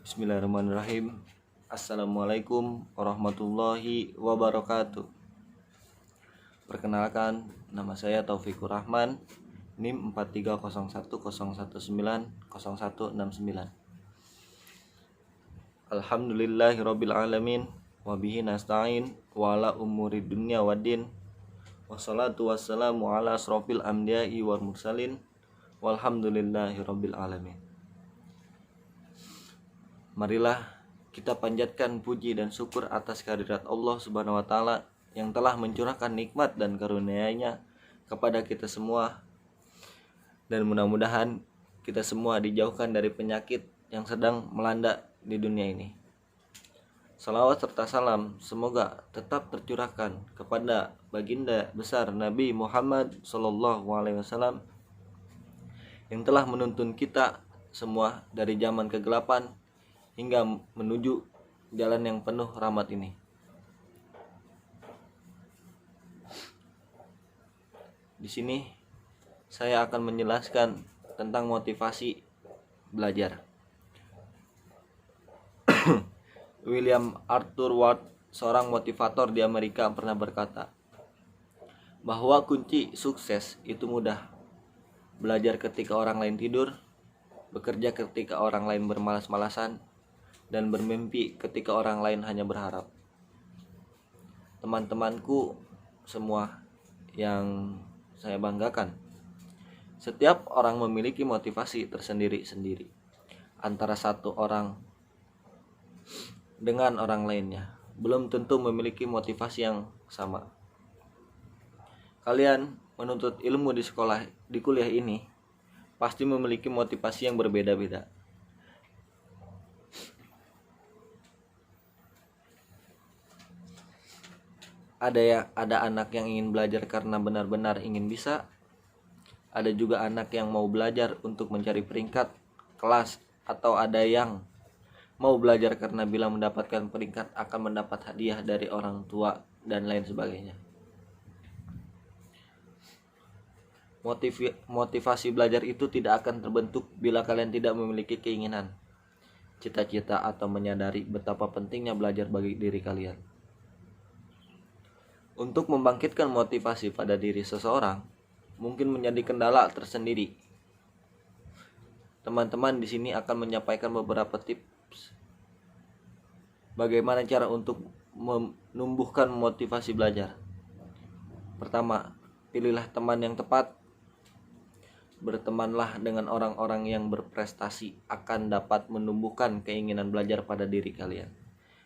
Bismillahirrahmanirrahim. Assalamualaikum warahmatullahi wabarakatuh. Perkenalkan, nama saya Taufikur Rahman, NIM 430101900169. Alhamdulillahirrabbilalamin, wabihi nasta'in, wa ala umuri dunya waddin, wassalatu wassalamu ala asrofil anbiya'i wal mursalin, walhamdulillahirabbil alamin. Marilah kita panjatkan puji dan syukur atas kehadirat Allah Subhanahu wa taala yang telah mencurahkan nikmat dan karunia-Nya kepada kita semua, dan mudah-mudahan kita semua dijauhkan dari penyakit yang sedang melanda di dunia ini. Salawat serta salam semoga tetap tercurahkan kepada baginda besar Nabi Muhammad SAW yang telah menuntun kita semua dari zaman kegelapan hingga menuju jalan yang penuh rahmat ini. Di sini saya akan menjelaskan tentang motivasi belajar. William Arthur Ward, seorang motivator di Amerika, pernah berkata bahwa kunci sukses itu mudah. Belajar ketika orang lain tidur, bekerja ketika orang lain bermalas-malasan, dan bermimpi ketika orang lain hanya berharap. Teman-temanku semua yang saya banggakan, setiap orang memiliki motivasi tersendiri-sendiri antara satu orang dengan orang lainnya. Belum tentu memiliki motivasi yang sama. Kalian menuntut ilmu di kuliah ini pasti memiliki motivasi yang berbeda-beda. Ada anak yang ingin belajar karena benar-benar ingin bisa. Ada juga anak yang mau belajar untuk mencari peringkat kelas, atau ada yang mau belajar karena bila mendapatkan peringkat akan mendapat hadiah dari orang tua dan lain sebagainya. Motivasi belajar itu tidak akan terbentuk bila kalian tidak memiliki keinginan, cita-cita, atau menyadari betapa pentingnya belajar bagi diri kalian. Untuk membangkitkan motivasi pada diri seseorang mungkin menjadi kendala tersendiri. Teman-teman di sini akan menyampaikan beberapa tips bagaimana cara untuk menumbuhkan motivasi belajar. Pertama, pilihlah teman yang tepat. Bertemanlah dengan orang-orang yang berprestasi akan dapat menumbuhkan keinginan belajar pada diri kalian.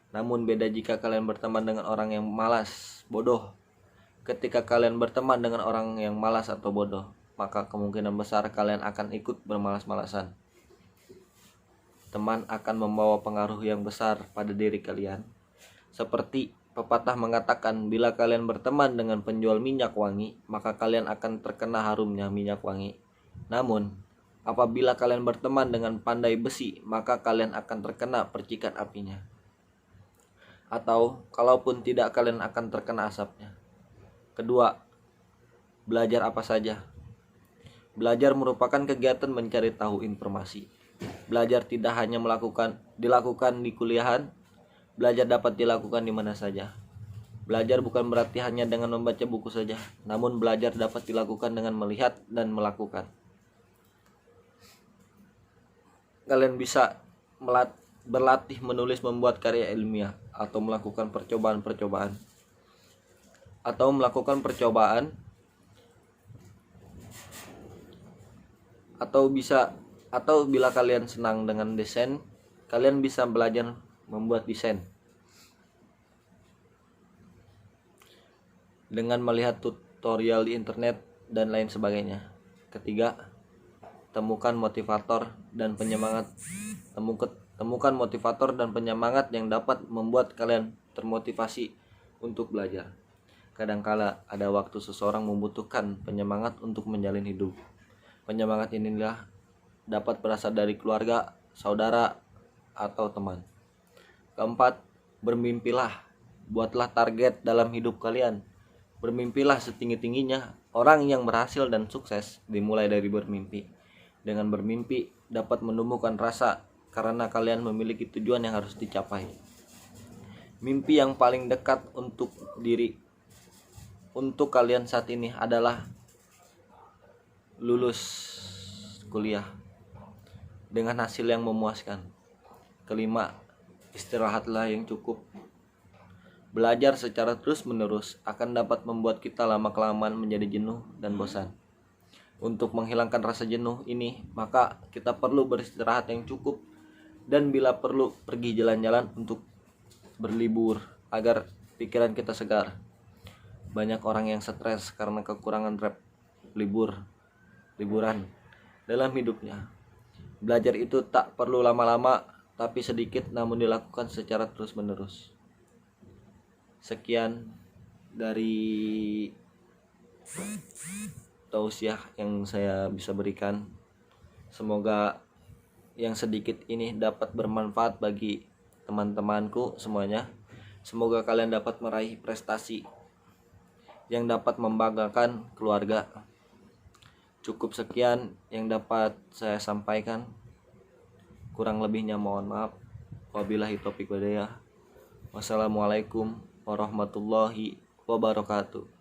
Namun beda jika kalian berteman dengan orang yang malas, bodoh. Ketika kalian berteman dengan orang yang malas atau bodoh, maka kemungkinan besar kalian akan ikut bermalas-malasan. Teman akan membawa pengaruh yang besar pada diri kalian. Seperti pepatah mengatakan, bila kalian berteman dengan penjual minyak wangi, maka kalian akan terkena harumnya minyak wangi. Namun, apabila kalian berteman dengan pandai besi, maka kalian akan terkena percikan apinya. Atau kalaupun tidak, kalian akan terkena asapnya. Kedua, belajar apa saja. Belajar merupakan kegiatan mencari tahu informasi. Belajar tidak hanya dilakukan di kuliahan. Belajar dapat dilakukan di mana saja. Belajar bukan berarti hanya dengan membaca buku saja, namun belajar dapat dilakukan dengan melihat dan melakukan. Kalian bisa berlatih menulis, membuat karya ilmiah, atau melakukan percobaan, atau bila kalian senang dengan desain, kalian bisa belajar membuat desain dengan melihat tutorial di internet dan lain sebagainya. Ketiga, temukan motivator dan penyemangat yang dapat membuat kalian termotivasi untuk belajar. Kadangkala ada waktu seseorang membutuhkan penyemangat untuk menjalin hidup. Penyemangat inilah dapat berasal dari keluarga, saudara, atau teman. Keempat, bermimpilah. Buatlah target dalam hidup kalian. Bermimpilah setinggi-tingginya. Orang yang berhasil dan sukses dimulai dari bermimpi. Dengan bermimpi dapat menumbuhkan rasa karena kalian memiliki tujuan yang harus dicapai. Mimpi yang paling dekat untuk kalian saat ini adalah lulus kuliah dengan hasil yang memuaskan. Kelima, istirahatlah yang cukup. Belajar secara terus-menerus akan dapat membuat kita lama-kelamaan menjadi jenuh dan bosan. Untuk menghilangkan rasa jenuh ini, maka kita perlu beristirahat yang cukup dan bila perlu pergi jalan-jalan untuk berlibur agar pikiran kita segar. Banyak orang yang stres karena kekurangan liburan dalam hidupnya. Belajar itu tak perlu lama-lama, tapi sedikit namun dilakukan secara terus-menerus. Sekian dari tausiah yang saya bisa berikan. Semoga yang sedikit ini dapat bermanfaat bagi teman-temanku semuanya. Semoga kalian dapat meraih prestasi yang dapat membanggakan keluarga. Cukup sekian yang dapat saya sampaikan. Kurang lebihnya mohon maaf. Wabillahi taufiq walhidayah. Wassalamualaikum warahmatullahi wabarakatuh.